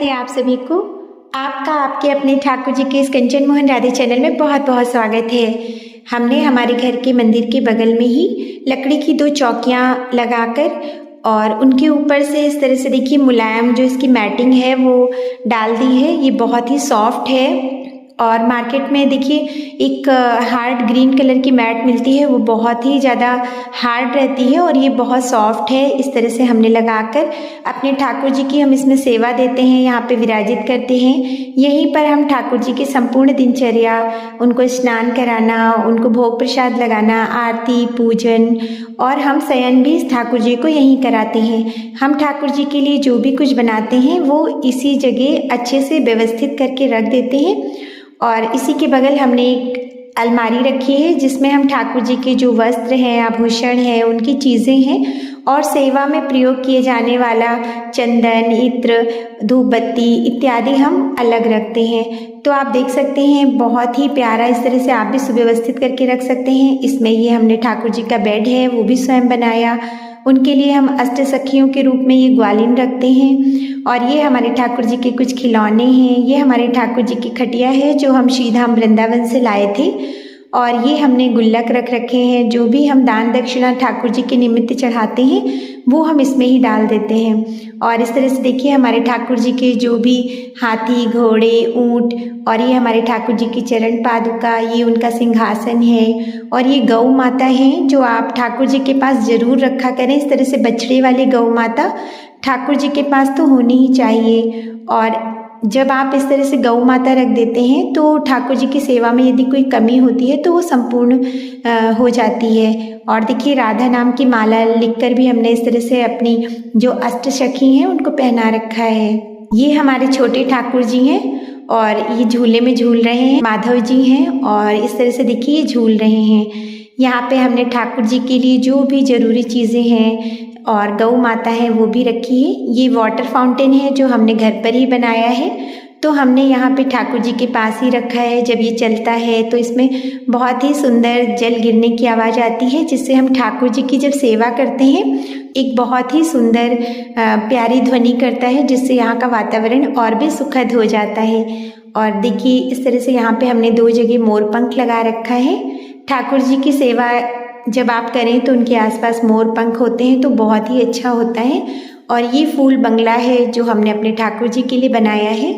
आप सभी को आपका आपके अपने ठाकुर जी के इस कंचन मोहन राधे चैनल में बहुत बहुत स्वागत है। हमने हमारे घर के मंदिर के बगल में ही लकड़ी की 2 चौकियां लगाकर और उनके ऊपर से इस तरह से देखिए मुलायम जो इसकी मैटिंग है वो डाल दी है। ये बहुत ही सॉफ्ट है और मार्केट में देखिए एक हार्ड ग्रीन कलर की मैट मिलती है, वो बहुत ही ज़्यादा हार्ड रहती है और ये बहुत सॉफ्ट है। इस तरह से हमने लगाकर अपने ठाकुर जी की हम इसमें सेवा देते हैं, यहाँ पे विराजित करते हैं। यहीं पर हम ठाकुर जी की संपूर्ण दिनचर्या, उनको स्नान कराना, उनको भोग प्रसाद लगाना, आरती पूजन और हम शयन भी ठाकुर जी को यहीं कराते हैं। हम ठाकुर जी के लिए जो भी कुछ बनाते हैं वो इसी जगह अच्छे से व्यवस्थित करके रख देते हैं। और इसी के बगल हमने एक अलमारी रखी है जिसमें हम ठाकुर जी के जो वस्त्र हैं, आभूषण हैं, उनकी चीज़ें हैं और सेवा में प्रयोग किए जाने वाला चंदन, इत्र, धूप बत्ती इत्यादि हम अलग रखते हैं। तो आप देख सकते हैं बहुत ही प्यारा, इस तरह से आप भी सुव्यवस्थित करके रख सकते हैं। इसमें ये हमने ठाकुर जी का बेड है वो भी स्वयं बनाया। उनके लिए हम अष्ट सखियों के रूप में ये ग्वालिन रखते हैं और ये हमारे ठाकुर जी के कुछ खिलौने हैं। ये हमारे ठाकुर जी की खटिया है जो हम श्रीधाम वृंदावन से लाए थे और ये हमने गुल्लक रख रखे हैं। जो भी हम दान दक्षिणा ठाकुर जी के निमित्त चढ़ाते हैं वो हम इसमें ही डाल देते हैं। और इस तरह से देखिए हमारे ठाकुर जी के जो भी हाथी, घोड़े, ऊंट और ये हमारे ठाकुर जी की चरण पादुका, ये उनका सिंहासन है और ये गौ माता है जो आप ठाकुर जी के पास ज़रूर रखा करें। इस तरह से बछड़े वाली गौ माता ठाकुर जी के पास तो होनी ही चाहिए। और जब आप इस तरह से गौ माता रख देते हैं तो ठाकुर जी की सेवा में यदि कोई कमी होती है तो वो संपूर्ण हो जाती है। और देखिए राधा नाम की माला लिखकर भी हमने इस तरह से अपनी जो अष्ट सखी हैं उनको पहना रखा है। ये हमारे छोटे ठाकुर जी हैं और ये झूले में झूल रहे हैं। माधव जी हैं और इस तरह से देखिए ये झूल रहे हैं। यहाँ पे हमने ठाकुर जी के लिए जो भी ज़रूरी चीज़ें हैं और गौ माता है वो भी रखी है। ये वाटर फाउंटेन है जो हमने घर पर ही बनाया है, तो हमने यहाँ पे ठाकुर जी के पास ही रखा है। जब ये चलता है तो इसमें बहुत ही सुंदर जल गिरने की आवाज़ आती है जिससे हम ठाकुर जी की जब सेवा करते हैं एक बहुत ही सुंदर प्यारी ध्वनि करता है जिससे यहाँ का वातावरण और भी सुखद हो जाता है। और देखिए इस तरह से यहाँ पे हमने 2 जगह मोर पंख लगा रखा है। ठाकुर जी की सेवा जब आप करें तो उनके आसपास मोर पंख होते हैं तो बहुत ही अच्छा होता है। और ये फूल बंगला है जो हमने अपने ठाकुर जी के लिए बनाया है।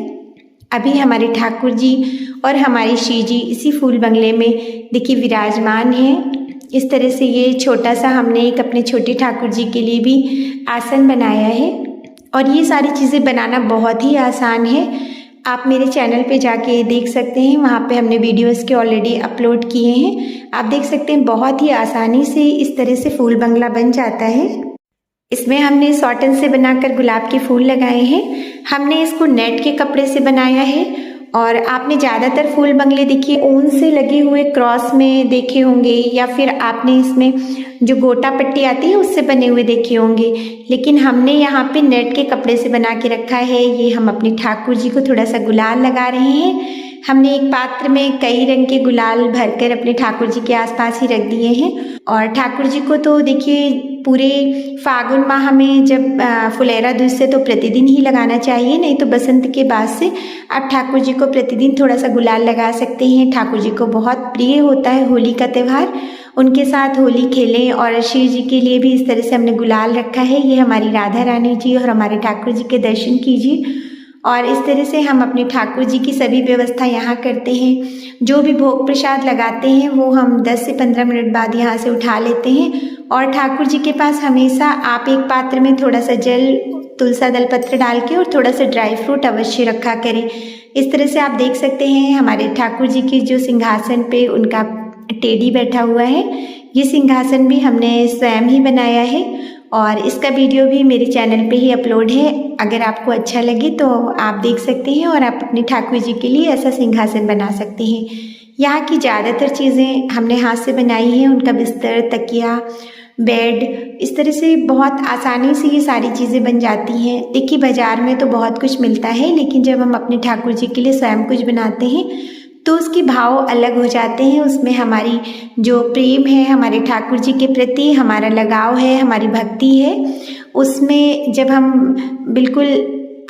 अभी हमारे ठाकुर जी और हमारी श्री जी इसी फूल बंगले में देखिए विराजमान हैं। इस तरह से ये छोटा सा हमने एक अपने छोटे ठाकुर जी के लिए भी आसन बनाया है और ये सारी चीज़ें बनाना बहुत ही आसान है। आप मेरे चैनल पे जाके देख सकते हैं, वहाँ पे हमने वीडियोस के ऑलरेडी अपलोड किए हैं। आप देख सकते हैं बहुत ही आसानी से इस तरह से फूल बंगला बन जाता है। इसमें हमने सॉटन से बनाकर गुलाब के फूल लगाए हैं। हमने इसको नेट के कपड़े से बनाया है और आपने ज़्यादातर फूल बंगले देखिए ऊन से लगे हुए क्रॉस में देखे होंगे या फिर आपने इसमें जो गोटा पट्टी आती है उससे बने हुए देखे होंगे, लेकिन हमने यहाँ पे नेट के कपड़े से बना के रखा है। ये हम अपने ठाकुर जी को थोड़ा सा गुलाल लगा रहे हैं। हमने एक पात्र में कई रंग के गुलाल भरकर अपने ठाकुर जी के आसपास ही रख दिए हैं। और ठाकुर जी को तो देखिए पूरे फागुन माह में जब फुलेरा दूज से तो प्रतिदिन ही लगाना चाहिए, नहीं तो बसंत के बाद से आप ठाकुर जी को प्रतिदिन थोड़ा सा गुलाल लगा सकते हैं। ठाकुर जी को बहुत प्रिय होता है होली का त्यौहार, उनके साथ होली खेलें। और शिव जी के लिए भी इस तरह से हमने गुलाल रखा है। ये हमारी राधा रानी जी और हमारे ठाकुर जी के दर्शन कीजिए। और इस तरह से हम अपने ठाकुर जी की सभी व्यवस्था यहाँ करते हैं। जो भी भोग प्रसाद लगाते हैं वो हम 10 से 15 मिनट बाद यहाँ से उठा लेते हैं। और ठाकुर जी के पास हमेशा आप एक पात्र में थोड़ा सा जल, तुलसा दल पत्र डाल के और थोड़ा सा ड्राई फ्रूट अवश्य रखा करें। इस तरह से आप देख सकते हैं हमारे ठाकुर जी के जो सिंहासन पे उनका टेडी बैठा हुआ है। ये सिंहासन भी हमने स्वयं ही बनाया है और इसका वीडियो भी मेरे चैनल पे ही अपलोड है। अगर आपको अच्छा लगे तो आप देख सकते हैं और आप अपने ठाकुर जी के लिए ऐसा सिंहासन बना सकते हैं। यहाँ की ज़्यादातर चीज़ें हमने हाथ से बनाई हैं। उनका बिस्तर, तकिया, बेड, इस तरह से बहुत आसानी से ये सारी चीज़ें बन जाती हैं। देखिए बाज़ार में तो बहुत कुछ मिलता है, लेकिन जब हम अपने ठाकुर जी के लिए स्वयं कुछ बनाते हैं तो उसके भाव अलग हो जाते हैं। उसमें हमारी जो प्रेम है हमारे ठाकुर जी के प्रति, हमारा लगाव है, हमारी भक्ति है, उसमें जब हम बिल्कुल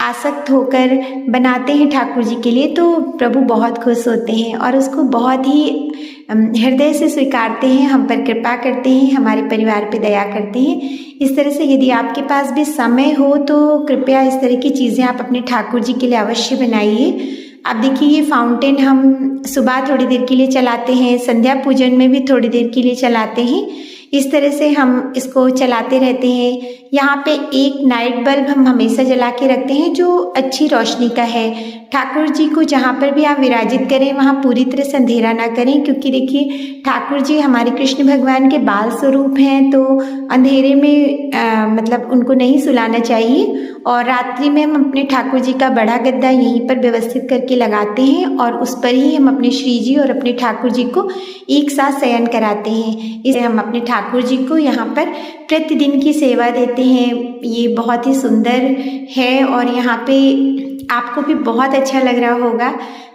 आसक्त होकर बनाते हैं ठाकुर जी के लिए तो प्रभु बहुत खुश होते हैं और उसको बहुत ही हृदय से स्वीकारते हैं, हम पर कृपा करते हैं, हमारे परिवार पे दया करते हैं। इस तरह से यदि आपके पास भी समय हो तो कृपया इस तरह की चीज़ें आप अपने ठाकुर जी के लिए अवश्य बनाइए। आप देखिए ये फाउंटेन हम सुबह थोड़ी देर के लिए चलाते हैं, संध्या पूजन में भी थोड़ी देर के लिए चलाते हैं। इस तरह से हम इसको चलाते रहते हैं। यहाँ पे एक नाइट बल्ब हम हमेशा जला के रखते हैं जो अच्छी रोशनी का है। ठाकुर जी को जहाँ पर भी आप विराजित करें वहाँ पूरी तरह से अंधेरा ना करें, क्योंकि देखिए ठाकुर जी हमारे कृष्ण भगवान के बाल स्वरूप हैं, तो अंधेरे में मतलब उनको नहीं सुलाना चाहिए। और रात्रि में हम अपने ठाकुर जी का बड़ा गद्दा यहीं पर व्यवस्थित करके लगाते हैं और उस पर ही हम अपने श्री जी और अपने ठाकुर जी को एक साथ शयन कराते हैं। इसे हम अपने ठाकुर जी को यहाँ पर प्रतिदिन की सेवा देते हैं। ये बहुत ही सुंदर है और यहाँ पे आपको भी बहुत अच्छा लग रहा होगा,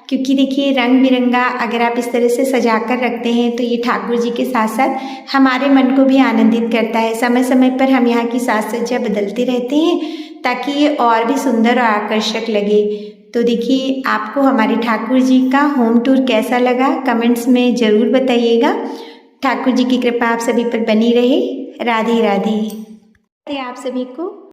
क्योंकि देखिए रंग बिरंगा अगर आप इस तरह से सजा कर रखते हैं तो ये ठाकुर जी के साथ साथ हमारे मन को भी आनंदित करता है। समय समय पर हम यहाँ की साज सज्जा बदलते रहते हैं ताकि ये और भी सुंदर और आकर्षक लगे। तो देखिए आपको हमारे ठाकुर जी का होम टूर कैसा लगा कमेंट्स में ज़रूर बताइएगा। ठाकुर जी की कृपा आप सभी पर बनी रहे। राधे राधे। आप सभी को